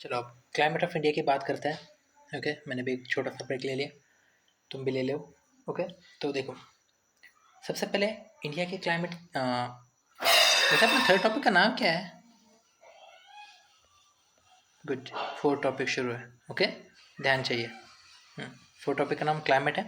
चलो अब climate of India की बात करते हैं। ओके, मैंने भी एक छोटा सा ब्रेक ले लिया, तुम भी ले लो। ओके, तो देखो, सबसे पहले इंडिया के क्लाइमेट वैसे अपना थर्ड टॉपिक का नाम क्या है? गुड, फोर्थ टॉपिक शुरू है। ओके, ध्यान चाहिए। फोर्थ टॉपिक का नाम क्लाइमेट है,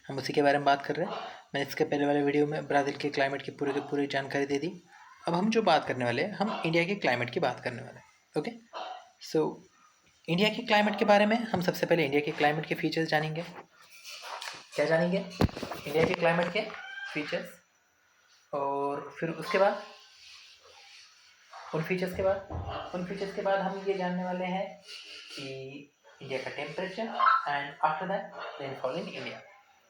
हम उसी के बारे में बात कर रहे हैं। मैंने इसके पहले वाले वीडियो में ब्राज़ील के क्लाइमेट की पूरी जानकारी दे दी। अब हम जो बात करने वाले हैं, हम इंडिया के क्लाइमेट की बात करने वाले हैं। ओके, सो इंडिया के क्लाइमेट के बारे में हम सबसे पहले इंडिया के क्लाइमेट के फीचर्स जानेंगे। क्या जानेंगे? इंडिया के क्लाइमेट के फीचर्स, और फिर उसके बाद उन फीचर्स के बाद हम ये जानने वाले हैं कि इंडिया का temperature and after that rainfall in India.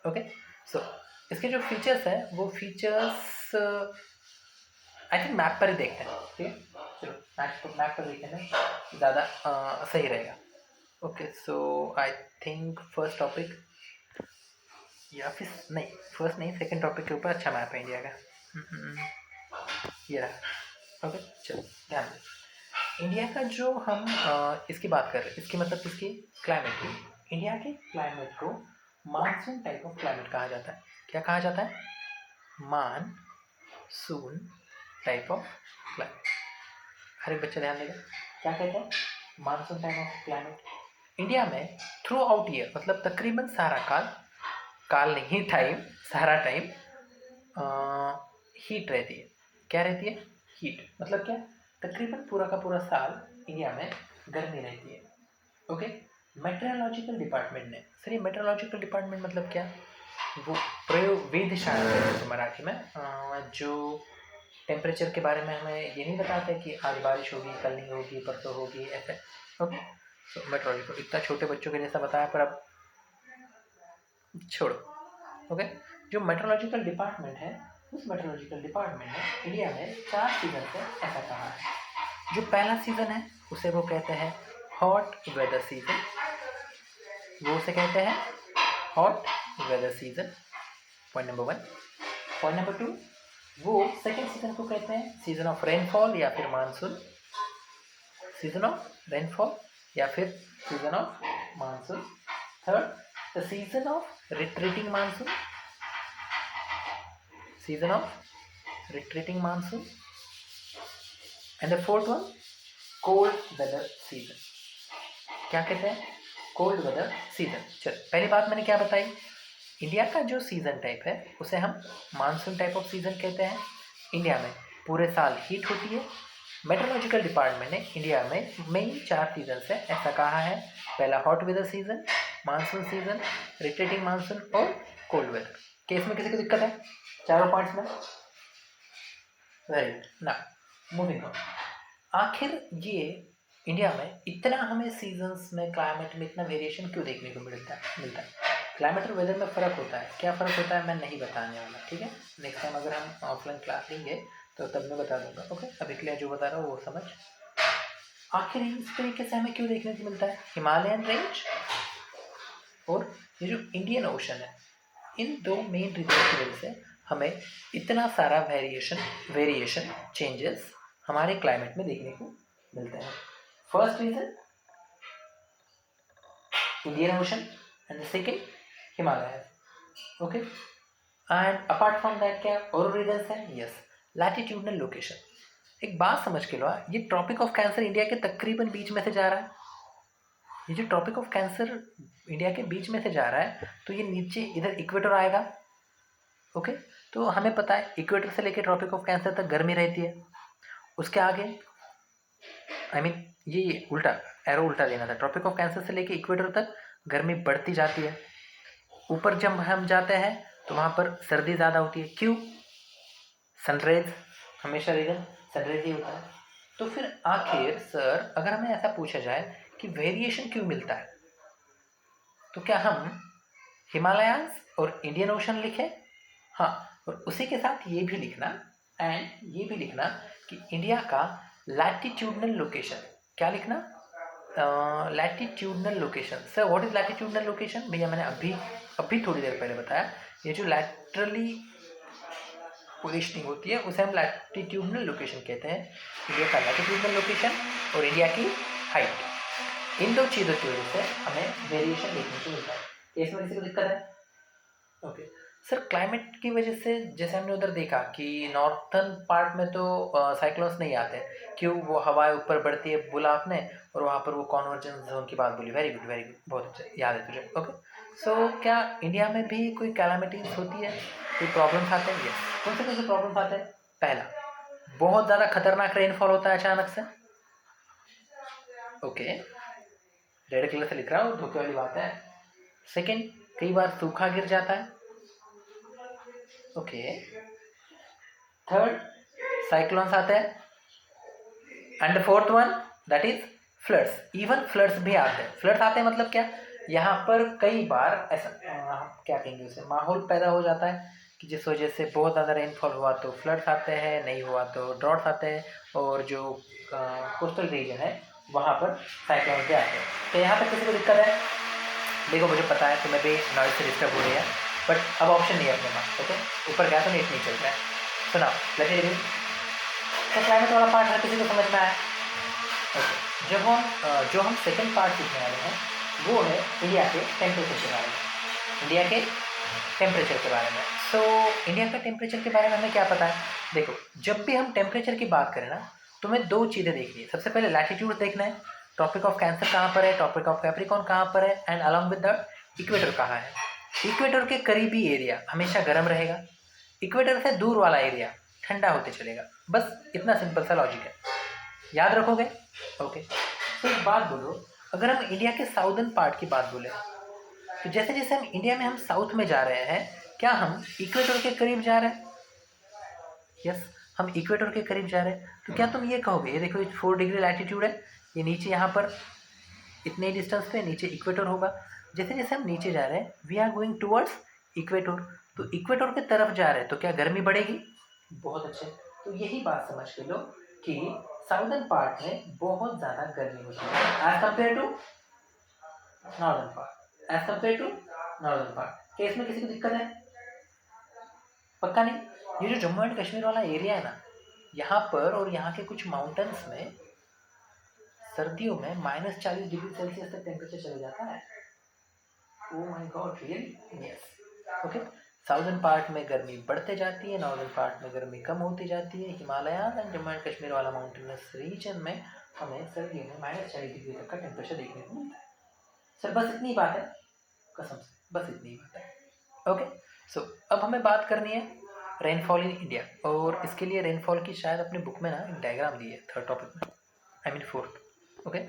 Okay, so इसके जो फीचर्स है वो फीचर्स आई थिंक मैप पर ही देखते हैं। ठीक है, चलो मैप पर देखते हैं, ज़्यादा सही रहेगा। Okay, so I think first topic, या फिर नहीं, फर्स्ट नहीं, सेकंड टॉपिक के ऊपर अच्छा मैप है इंडिया का। ये रहा। ओके, चलो ध्यान दें। इंडिया का जो हम इसकी बात कर रहे हैं, इसकी मतलब इसकी क्लाइमेट की, इंडिया के क्लाइमेट को मानसून टाइप ऑफ क्लाइमेट कहा जाता है। क्या कहा जाता है? Monsoon type of climate. हर एक बच्चा ध्यान देगा, क्या कहते हैं? Monsoon type of climate. India में थ्रू आउट ईयर, मतलब तकरीबन सारा काल नहीं, टाइम, सारा टाइम हीट रहती है। क्या रहती है? हीट। मतलब क्या? तकरीबन पूरा का पूरा साल इंडिया में गर्मी रहती है। ओके, मेट्रोलॉजिकल डिपार्टमेंट ने, सर ये मेट्रोलॉजिकल डिपार्टमेंट मतलब क्या? वो प्रयोग वेधशाला मराठी में, जो टेम्परेचर के बारे में हमें ये नहीं बताते कि आज बारिश होगी, कल नहीं होगी, परसों होगी, ऐसे। ओके, तो मेट्रोलॉजिकल इतना छोटे बच्चों के जैसा बताया, पर अब छोड़ो। ओके, जो मेट्रोलॉजिकल डिपार्टमेंट है, उस मेट्रोलॉजिकल डिपार्टमेंट ने इंडिया में 4 सीजन से ऐसा कहा है। जो पहला सीजन है उसे वो कहते हैं हॉट वेदर सीजन, वो उसे कहते हैं hot weather season, point number 1। Point number 2, वो सेकेंड सीजन को कहते हैं सीजन ऑफ रेनफॉल या फिर मानसून, सीजन ऑफ रेनफॉल या फिर season of monsoon. Third, the season of retreating monsoon, season of retreating monsoon, and the fourth one, cold weather season। क्या कहते हैं? Cold weather season. चल, पहली बात मैंने क्या बताई? इंडिया का जो सीजन टाइप है उसे हम मानसून टाइप ऑफ सीजन कहते हैं। इंडिया में पूरे साल हीट होती है। मेट्रोलॉजिकल डिपार्टमेंट ने इंडिया में मेन 4 सीजन से ऐसा कहा है। पहला hot weather season, monsoon season, retreating monsoon और कोल्ड वेदर। केस में किसी को दिक्कत है चारों पॉइंट्स में? Very good. ना मूविंग ऑन, आखिर ये इंडिया में इतना हमें सीजन्स में, क्लाइमेट में इतना वेरिएशन क्यों देखने को मिलता है? क्लाइमेट और वेदर में फ़र्क होता है। क्या फ़र्क होता है मैं नहीं बताने वाला, ठीक है? नेक्स्ट टाइम अगर हम ऑफलाइन क्लास लेंगे तो तब मैं बता दूंगा। ओके, अभी के लिए जो बता रहा हूँ वो समझ। आखिर इस तरीके से हमें क्यों देखने को मिलता है? हिमालयन रेंज और ये जो इंडियन ओशन है, इन दो मेन रीजन की वजह से हमें इतना सारा वेरिएशन चेंजेस हमारे क्लाइमेट में देखने को मिलते हैं। First region Indian Ocean and the second Himalaya. Okay, and apart from that क्या और रीजन्स हैं? Yes, latitudinal location. एक बात समझ के लो, ये ट्रॉपिक ऑफ कैंसर इंडिया के तकरीबन बीच में से जा रहा है। ये जो ट्रॉपिक ऑफ कैंसर इंडिया के बीच में से जा रहा है, तो ये नीचे इधर इक्वेटर आएगा। ओके, तो हमें पता है इक्वेटर से लेकर ट्रॉपिक ऑफ कैंसर तक गर्मी रहती है। उसके आगे ये उल्टा एरो उल्टा देना था। ट्रॉपिक ऑफ कैंसर से लेकर इक्वेटर तक गर्मी बढ़ती जाती है। ऊपर जब हम जाते हैं तो वहाँ पर सर्दी ज़्यादा होती है। क्यों? सनराइज, हमेशा रीजन सनराइज ही होता है। तो फिर आखिर सर अगर हमें ऐसा पूछा जाए कि वेरिएशन क्यों मिलता है, तो क्या हम हिमालयाज और इंडियन ओशन लिखें? हाँ, और उसी के साथ ये भी लिखना कि इंडिया का लैटिट्यूडनल लोकेशन। क्या लिखना? Latitudinal location. Sir what is latitudinal location? भैया मैंने अभी थोड़ी देर पहले बताया, ये जो लैटरली पोजीशनिंग होती है उसे हम लैटिट्यूडनल लोकेशन कहते हैं। इंडिया का लैटिट्यूडनल लोकेशन और इंडिया की हाइट। इन दो चीज़ों की वजह से हमें वेरिएशन देखने को मिलता है। केस में किसी को दिक्कत है? ओके सर, क्लाइमेट की वजह से जैसे हमने उधर देखा कि नॉर्थर्न पार्ट में तो साइक्लोन्स नहीं आते, क्यों? वो हवाएं ऊपर बढ़ती है बोला आपने, और वहाँ पर वो कॉन्वर्जेंस जोन की बात बोली। वेरी गुड वेरी गुड, बहुत अच्छा, याद है तुझे। ओके सो क्या इंडिया में भी कोई कैलामिटीज होती है, कोई प्रॉब्लम्स आते हैं? यस। कौन से प्रॉब्लम्स आते हैं? पहला, बहुत ज़्यादा खतरनाक रेनफॉल होता है अचानक से। ओके, रेड कलर से लिख रहा हूँ, धोखे वाली बात है। सेकेंड, कई बार सूखा गिर जाता है। ओके। थर्ड, साइक्लोन्स आते हैं। And fourth one that is floods. Even floods भी आते हैं। फ्लड्स आते हैं मतलब क्या? यहाँ पर कई बार ऐसा क्या कहेंगे उसे, माहौल पैदा हो जाता है कि जिस वजह से बहुत ज़्यादा रेनफॉल हुआ तो फ्लड्स आते हैं, नहीं हुआ तो ड्रॉट्स आते हैं, और जो कोस्टल रीजन है वहाँ पर साइक्लोन भी आते हैं। तो यहाँ पर किसी को दिक्कत है? देखो मुझे पता है तुम्हें भी नॉइज से डिस्टर्ब हो रही है, बट अब ऑप्शन नहीं है अपने पास। ओके, ऊपर गया तो नेट नहीं चल रहा है। सुना लेट मी रीड। तो क्लाइमेट वाला पार्ट हर किसी को समझ में आया। ओके, जब हम जो हम सेकंड पार्ट सीखने वाले हैं वो है इंडिया के टेम्परेचर के बारे में। इंडिया के टेम्परेचर के बारे में। सो इंडिया का टेम्परेचर के बारे में हमें क्या पता है? देखो, जब भी हम टेम्परेचर की बात करें ना, तुम्हें दो चीज़ें देखनी है। सबसे पहले लैटिट्यूड देखना है, टॉपिक ऑफ कैंसर कहाँ पर है, टॉपिक ऑफ कैप्रिकॉन कहाँ पर है, and along with the equator कहाँ है। इक्वेटर के करीबी एरिया हमेशा गर्म रहेगा, इक्वेटर से दूर वाला एरिया ठंडा होते चलेगा। बस इतना सिंपल सा लॉजिक है, याद रखोगे? ओके। तो एक बात बोलो, अगर हम इंडिया के साउदर्न पार्ट की बात बोले, तो जैसे जैसे हम इंडिया में हम साउथ में जा रहे हैं, क्या हम इक्वेटर के करीब जा रहे हैं? यस, हम इक्वेटर के करीब जा रहे हैं। तो क्या तुम ये कहोगे, ये देखो 4 डिग्री लैटिट्यूड है, ये नीचे यहाँ पर इतने डिस्टेंस पे नीचे इक्वेटर होगा। जैसे जैसे हम नीचे जा रहे हैं, we are going towards equator. तो इक्वेटर की तरफ जा रहे हैं तो क्या गर्मी बढ़ेगी? बहुत अच्छे। तो यही बात समझ के लो कि साउदर्न पार्ट में बहुत ज़्यादा गर्मी होती है as compare to northern part. As compare to northern part. Case में किसी को दिक्कत है? पक्का नहीं? ये जो जम्मू एंड कश्मीर वाला एरिया है ना, यहाँ पर और यहाँ के कुछ माउंटेन्स में सर्दियों में -40 डिग्री सेल्सियस तक टेम्परेचर चले जाता है। Oh my God, really? Yes. Okay, southern part में गर्मी बढ़ते जाती है, नॉर्दर्न पार्ट में गर्मी कम होती जाती है। हिमालयाज एंड जम्मू एंड कश्मीर वाला माउंटेनस रीजन में हमें सर्दियों में -40 डिग्री तक का टेम्परेचर देखने को मिलता है। सर बस इतनी बात है, कसम से बस इतनी बात है। ओके सो अब हमें बात करनी है रेनफॉल इन इंडिया, और इसके लिए रेनफॉल की शायद अपनी बुक में ना एक डायग्राम दी है थर्ड टॉपिक में, I mean fourth. Okay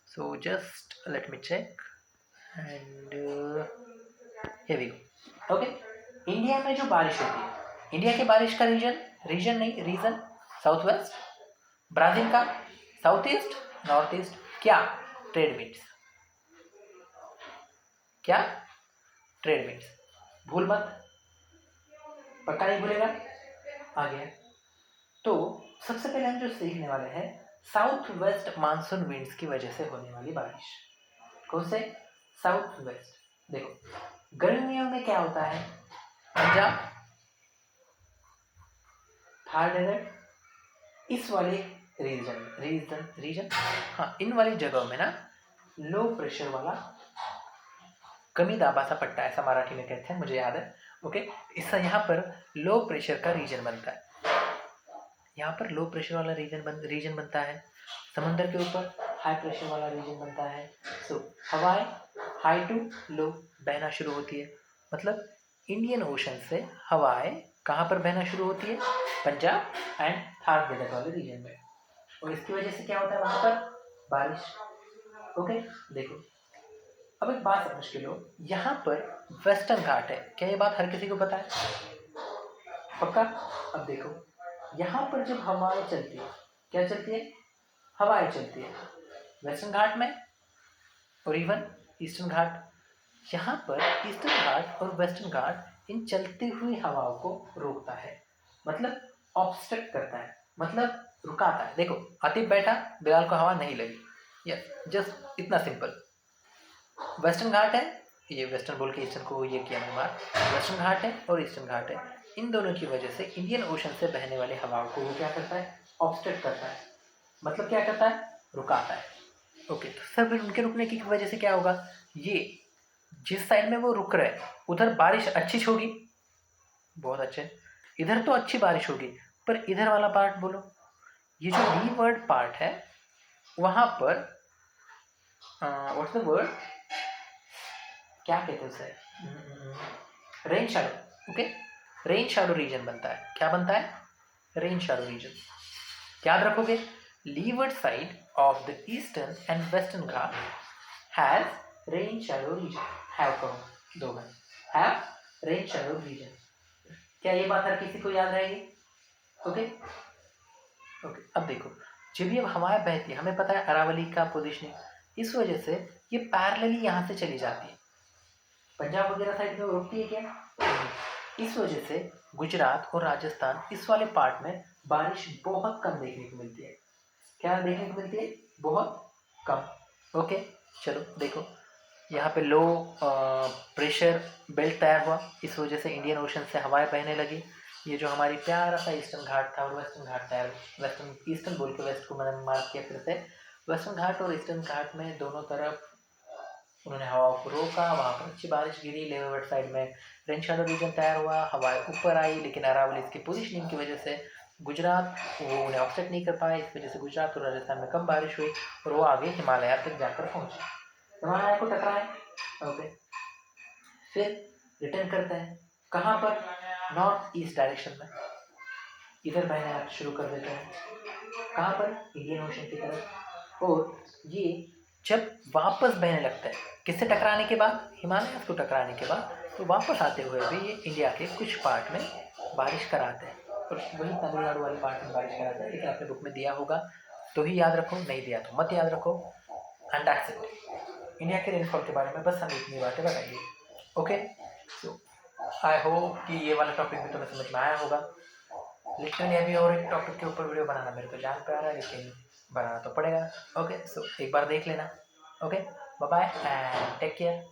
so just let me check and here we go. Okay, India में जो बारिश होती है, इंडिया के बारिश का रीजन साउथ वेस्ट, ब्राज़ील का साउथ ईस्ट, नॉर्थ ईस्ट, क्या? Trade winds. क्या? Trade winds. भूल मत, पक्का नहीं भूलेगा? आ गया। तो सबसे पहले हम जो सीखने वाले हैं, साउथ वेस्ट मानसून विंड्स की वजह से होने वाली बारिश। कौन से? South west. देखो गर्मियों में क्या होता है, पंजाब, थार डेजर्ट, इस वाले रीजन हाँ, इन वाली जगहों में ना लो प्रेशर वाला कमी दाबासा पट्टा, ऐसा मराठी में कहते हैं, मुझे याद है। ओके, इससे यहाँ पर लो प्रेशर का रीजन बनता है। यहाँ पर लो प्रेशर वाला रीजन बनता है, समुद्र के ऊपर हाई प्रेशर वाला रीजन बनता है। सो हवाएं हाई टू लो बहना शुरू होती है। मतलब इंडियन ओशन से हवाएं कहाँ पर बहना शुरू होती है? पंजाब एंड थार डेजर्ट वाले रीजन में, और इसकी वजह से क्या होता है वहाँ पर? बारिश। ओके देखो, अब एक बात समझ के लो, यहाँ पर वेस्टर्न घाट है, क्या ये बात हर किसी को पता है? पक्का? अब देखो, यहाँ पर जब हवाएं चलती है, क्या चलती है? हवाएं चलती है वेस्टर्न घाट में और इवन ईस्टर्न घाट। यहाँ पर ईस्टर्न घाट और वेस्टर्न घाट इन चलती हुई हवाओं को रोकता है, मतलब ऑब्स्ट्रक्ट करता है, मतलब रुकाता है। देखो आतिफ बैठा, बिलाल को हवा नहीं लगी, यस, जस्ट इतना सिंपल। वेस्टर्न घाट है, ये वेस्टर्न बोल के ईस्टर्न को ये किया मैंने मार, वेस्टर्न घाट है और ईस्टर्न घाट है, इन दोनों की वजह से इंडियन ओशन से बहने वाली हवाओं को वो क्या करता है? ऑब्स्ट्रक्ट करता है, मतलब क्या करता है? रुकाता है। ओके, तो सर फिर उनके रुकने की वजह से क्या होगा, ये जिस साइड में वो रुक रहे हैं उधर बारिश अच्छी होगी, बहुत अच्छे, इधर तो अच्छी बारिश होगी, पर इधर वाला पार्ट बोलो, ये जो लीवर्ड पार्ट है वहां पर व्हाट्स द वर्ड, क्या कहते हैं उसे, rain shadow. Okay, rain shadow reason बनता है, क्या बनता है, रेन शैडो रीजन। याद रखोगे, levered side of the eastern and western Ghat has rain shadow reason, have करो दो में, हैव रेन शैडो रीजन। क्या ये बात हर किसी को याद रहेगी? ओके ओके, अब देखो, जब ये हवा बहती है, हमें पता है अरावली का पोजीशनिंग, इस वजह से ये पैरेलली यहाँ से चली जाती है, पंजाब वगैरह साइड में रुकती है क्या, इस वजह से गुजरात और राजस्थान इस वाले पार्ट में बारिश बहुत कम देखने को मिलती है। क्या देखने को मिलती है? बहुत कम। ओके, चलो देखो, यहाँ पे लो प्रेशर बेल्ट तैयार हुआ, इस वजह से इंडियन ओशन से हवाएं बहने लगी। ये जो हमारी प्यारा सा ईस्टर्न घाट था और वेस्टर्न घाट तैयार, वेस्टर्न ईस्टर्न बोल के वेस्ट को मैंने मार्क किया फिर से, वेस्टर्न घाट और ईस्टर्न घाट में दोनों तरफ उन्होंने हवा को रोका, वहाँ पर अच्छी बारिश गिरी, लेवरवर्ड साइड में रेन शैडो रीजन तैयार हुआ, हवाएं ऊपर आई, लेकिन अरावली इसकी पोजीशनिंग की वजह से गुजरात वो उन्हें ऑफसेट नहीं कर पाए, इस वजह से गुजरात और राजस्थान में कम बारिश हुई और वो आगे हिमालय तक जाकर पहुँचे, हिमालय को टकराए। ओके, फिर रिटर्न करते हैं कहाँ पर, नॉर्थ ईस्ट डायरेक्शन में, इधर बहना शुरू कर देते हैं, कहाँ पर, इंडियन ओशन की तरफ। और ये जब वापस बहने लगता है, किससे टकराने के बाद, हिमालय को टकराने के बाद, तो वापस आते हुए भी ये इंडिया के कुछ पार्ट में बारिश कराते हैं, और वही तमिलनाडु वाले पार्ट में बारिश कराते हैं, लेकिन अपने बुक में दिया होगा तो ही याद रखो, नहीं दिया तो मत याद रखो। एंड दैट्स इट, इंडिया के रेनफॉल के बारे में बस हम इतनी बातें बताएंगे। ओके, सो आई होप कि ये वाला टॉपिक भी तुम्हें समझ में आया होगा। लिटरली अभी और एक टॉपिक के ऊपर वीडियो बनाना मेरे को जान पे आ रहा है, लेकिन बनाना तो पड़ेगा। ओके, सो एक बार देख लेना। Okay, bye bye and take care.